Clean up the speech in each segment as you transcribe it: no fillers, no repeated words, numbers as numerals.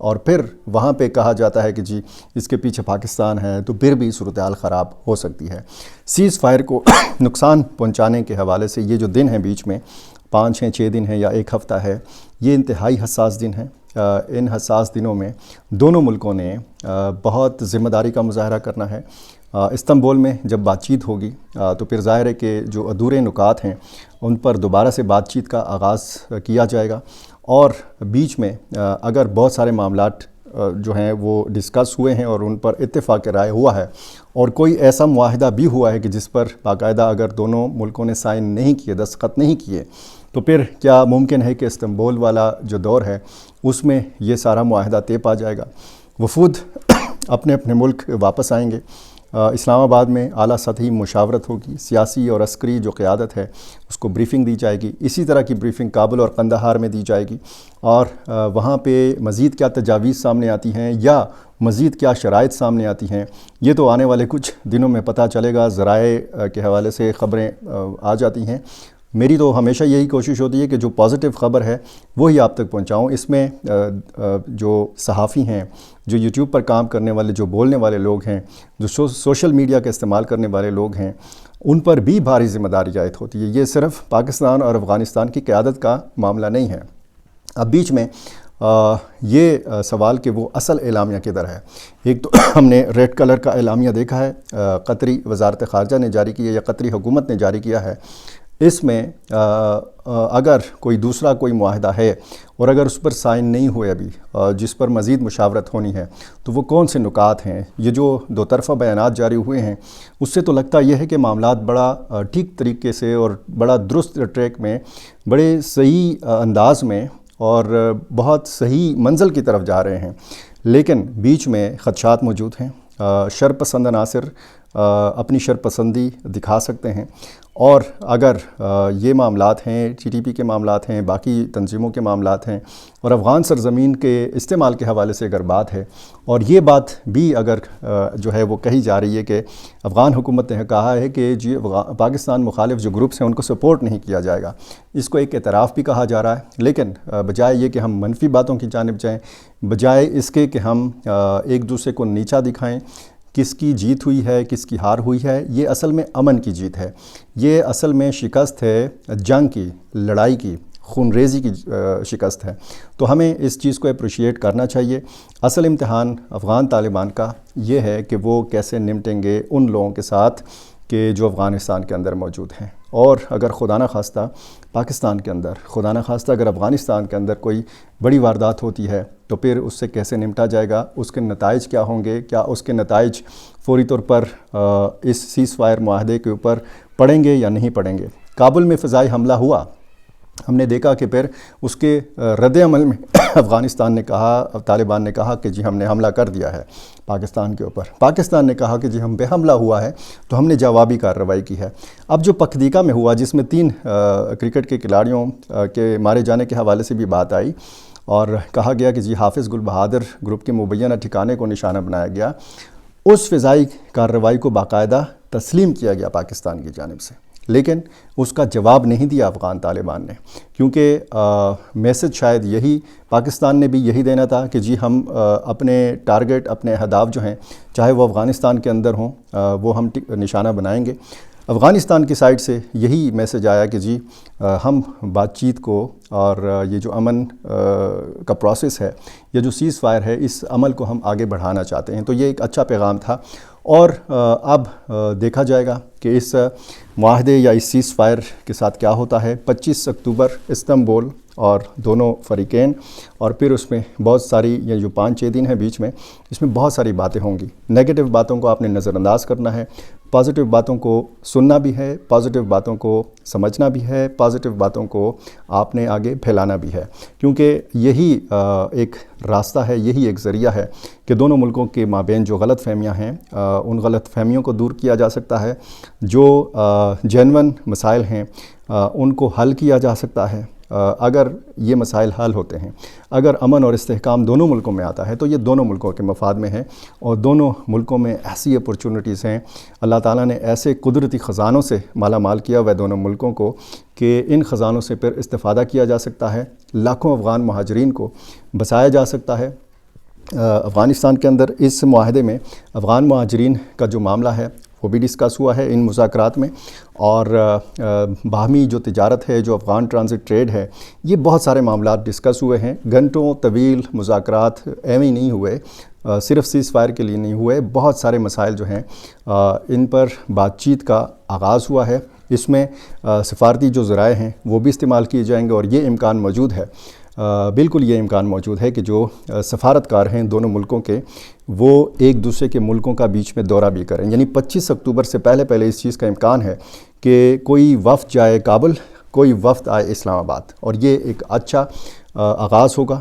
اور پھر وہاں پہ کہا جاتا ہے کہ جی اس کے پیچھے پاکستان ہے، تو پھر بھی صورتحال خراب ہو سکتی ہے۔ سیز فائر کو نقصان پہنچانے کے حوالے سے یہ جو دن ہیں بیچ میں 5 ہیں، 6 دن ہیں یا 1 ہفتہ ہے، یہ انتہائی حساس دن ہیں۔ ان حساس دنوں میں دونوں ملکوں نے بہت ذمہ داری کا مظاہرہ کرنا ہے۔ استنبول میں جب بات چیت ہوگی تو پھر ظاہر ہے کہ جو ادھورے نکات ہیں ان پر دوبارہ سے بات چیت کا آغاز کیا جائے گا، اور بیچ میں اگر بہت سارے معاملات جو ہیں وہ ڈسکس ہوئے ہیں اور ان پر اتفاق رائے ہوا ہے، اور کوئی ایسا معاہدہ بھی ہوا ہے کہ جس پر باقاعدہ اگر دونوں ملکوں نے سائن نہیں کیے، دستخط نہیں کیے، تو پھر کیا ممکن ہے کہ استنبول والا جو دور ہے اس میں یہ سارا معاہدہ طے پا جائے گا۔ وفود اپنے اپنے ملک واپس آئیں گے۔ اسلام آباد میں اعلیٰ سطحی مشاورت ہوگی، سیاسی اور عسکری جو قیادت ہے اس کو بریفنگ دی جائے گی۔ اسی طرح کی بریفنگ کابل اور قندھار میں دی جائے گی، اور وہاں پہ مزید کیا تجاویز سامنے آتی ہیں یا مزید کیا شرائط سامنے آتی ہیں، یہ تو آنے والے کچھ دنوں میں پتہ چلے گا۔ ذرائع کے حوالے سے خبریں آ جاتی ہیں۔ میری تو ہمیشہ یہی کوشش ہوتی ہے کہ جو پازیٹیو خبر ہے وہی آپ تک پہنچاؤں۔ اس میں جو صحافی ہیں، جو یوٹیوب پر کام کرنے والے، جو بولنے والے لوگ ہیں، جو سوشل میڈیا کا استعمال کرنے والے لوگ ہیں، ان پر بھی بھاری ذمہ داری عائد ہوتی ہے۔ یہ صرف پاکستان اور افغانستان کی قیادت کا معاملہ نہیں ہے۔ اب بیچ میں یہ سوال کہ وہ اصل اعلامیہ کدھر ہے۔ ایک تو ہم نے ریڈ کلر کا اعلامیہ دیکھا ہے، قطری وزارت خارجہ نے جاری کیا یا قطری حکومت نے جاری کیا ہے۔ اس میں اگر کوئی دوسرا کوئی معاہدہ ہے اور اگر اس پر سائن نہیں ہوئے ابھی، جس پر مزید مشاورت ہونی ہے، تو وہ کون سے نکات ہیں۔ یہ جو دو طرفہ بیانات جاری ہوئے ہیں اس سے تو لگتا یہ ہے کہ معاملات بڑا ٹھیک طریقے سے اور بڑا درست ٹریک میں، بڑے صحیح انداز میں اور بہت صحیح منزل کی طرف جا رہے ہیں، لیکن بیچ میں خدشات موجود ہیں۔ شرپسند عناصر اپنی شرپسندی دکھا سکتے ہیں، اور اگر یہ معاملات ہیں، ٹی ٹی پی کے معاملات ہیں، باقی تنظیموں کے معاملات ہیں، اور افغان سرزمین کے استعمال کے حوالے سے اگر بات ہے، اور یہ بات بھی اگر جو ہے وہ کہی جا رہی ہے کہ افغان حکومت نے کہا ہے کہ جی پاکستان مخالف جو گروپس ہیں ان کو سپورٹ نہیں کیا جائے گا، اس کو ایک اعتراف بھی کہا جا رہا ہے، لیکن بجائے یہ کہ ہم منفی باتوں کی جانب جائیں، بجائے اس کے کہ ہم ایک دوسرے کو نیچا دکھائیں، کس کی جیت ہوئی ہے، کس کی ہار ہوئی ہے، یہ اصل میں امن کی جیت ہے، یہ اصل میں شکست ہے جنگ کی، لڑائی کی، خون ریزی کی شکست ہے۔ تو ہمیں اس چیز کو اپریشیٹ کرنا چاہیے۔ اصل امتحان افغان طالبان کا یہ ہے کہ وہ کیسے نمٹیں گے ان لوگوں کے ساتھ کہ جو افغانستان کے اندر موجود ہیں، اور اگر خدا نخواستہ پاکستان کے اندر، خدا نخواستہ اگر افغانستان کے اندر کوئی بڑی واردات ہوتی ہے تو پھر اس سے کیسے نمٹا جائے گا، اس کے نتائج کیا ہوں گے، کیا اس کے نتائج فوری طور پر اس سیز فائر معاہدے کے اوپر پڑیں گے یا نہیں پڑیں گے۔ کابل میں فضائی حملہ ہوا، ہم نے دیکھا کہ پھر اس کے رد عمل میں افغانستان نے کہا، طالبان نے کہا کہ جی ہم نے حملہ کر دیا ہے پاکستان کے اوپر، پاکستان نے کہا کہ جی ہم پہ حملہ ہوا ہے تو ہم نے جوابی کارروائی کی ہے۔ اب جو پکتیکا میں ہوا، جس میں 3 کرکٹ کے کھلاڑیوں کے مارے جانے کے حوالے سے بھی بات آئی، اور کہا گیا کہ جی حافظ گل بہادر گروپ کے مبینہ ٹھکانے کو نشانہ بنایا گیا، اس فضائی کارروائی کو باقاعدہ تسلیم کیا گیا پاکستان کی جانب سے، لیکن اس کا جواب نہیں دیا افغان طالبان نے، کیونکہ میسج شاید یہی پاکستان نے بھی یہی دینا تھا کہ جی ہم اپنے ٹارگٹ، اپنے اہداف جو ہیں، چاہے وہ افغانستان کے اندر ہوں، وہ ہم نشانہ بنائیں گے۔ افغانستان کی سائٹ سے یہی میسج آیا کہ جی ہم بات چیت کو اور یہ جو امن کا پروسیس ہے، یہ جو سیز فائر ہے، اس عمل کو ہم آگے بڑھانا چاہتے ہیں۔ تو یہ ایک اچھا پیغام تھا، اور اب دیکھا جائے گا کہ اس معاہدے یا اس سیز فائر کے ساتھ کیا ہوتا ہے۔ 25 اکتوبر استنبول اور دونوں فریقین، اور پھر اس میں بہت ساری، یہ جو 5-6 دن ہیں بیچ میں، اس میں بہت ساری باتیں ہوں گی۔ نیگیٹو باتوں کو آپ نے نظر انداز کرنا ہے، پازیٹیو باتوں کو سننا بھی ہے، پازیٹیو باتوں کو سمجھنا بھی ہے، پازیٹیو باتوں کو آپ نے آگے پھیلانا بھی ہے، کیونکہ یہی ایک راستہ ہے، یہی ایک ذریعہ ہے کہ دونوں ملکوں کے مابین جو غلط فہمیاں ہیں ان غلط فہمیوں کو دور کیا جا سکتا ہے، جو جینون مسائل ہیں ان کو حل کیا جا سکتا ہے۔ اگر یہ مسائل حل ہوتے ہیں، اگر امن اور استحکام دونوں ملکوں میں آتا ہے، تو یہ دونوں ملکوں کے مفاد میں ہے، اور دونوں ملکوں میں ایسی اپورچونٹیز ہیں، اللہ تعالیٰ نے ایسے قدرتی خزانوں سے مالا مال کیا ہوا ہے دونوں ملکوں کو کہ ان خزانوں سے پھر استفادہ کیا جا سکتا ہے، لاکھوں افغان مہاجرین کو بسایا جا سکتا ہے، افغانستان کے اندر اس معاہدے میں افغان مہاجرین کا جو معاملہ ہے وہ بھی ڈسکس ہوا ہے ان مذاکرات میں، اور باہمی جو تجارت ہے، جو افغان ٹرانزٹ ٹریڈ ہے، یہ بہت سارے معاملات ڈسکس ہوئے ہیں۔ گھنٹوں طویل مذاکرات ایویں نہیں ہوئے، صرف سیز فائر کے لیے نہیں ہوئے، بہت سارے مسائل جو ہیں ان پر بات چیت کا آغاز ہوا ہے۔ اس میں سفارتی جو ذرائع ہیں وہ بھی استعمال کیے جائیں گے، اور یہ امکان موجود ہے، بالکل یہ امکان موجود ہے کہ جو سفارتکار ہیں دونوں ملکوں کے، وہ ایک دوسرے کے ملکوں کا بیچ میں دورہ بھی کریں۔ یعنی 25 اکتوبر سے پہلے اس چیز کا امکان ہے کہ کوئی وفد جائے کابل، کوئی وفد آئے اسلام آباد، اور یہ ایک اچھا آغاز ہوگا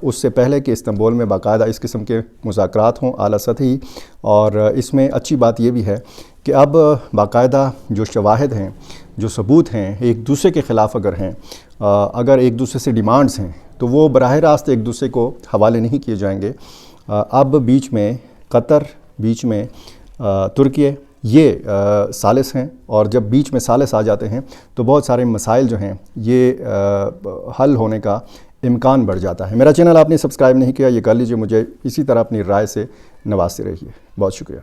اس سے پہلے کہ استنبول میں باقاعدہ اس قسم کے مذاکرات ہوں اعلیٰ سطحی۔ اور اس میں اچھی بات یہ بھی ہے کہ اب باقاعدہ جو شواہد ہیں، جو ثبوت ہیں، ایک دوسرے کے خلاف اگر ایک دوسرے سے ڈیمانڈز ہیں تو وہ براہ راست ایک دوسرے کو حوالے نہیں کیے جائیں گے۔ اب بیچ میں قطر، بیچ میں ترکیہ، یہ ثالث ہیں، اور جب بیچ میں ثالث آ جاتے ہیں تو بہت سارے مسائل جو ہیں یہ حل ہونے کا امکان بڑھ جاتا ہے۔ میرا چینل آپ نے سبسکرائب نہیں کیا، یہ کر لیجئے، مجھے اسی طرح اپنی رائے سے نوازتے رہیے۔ بہت شکریہ۔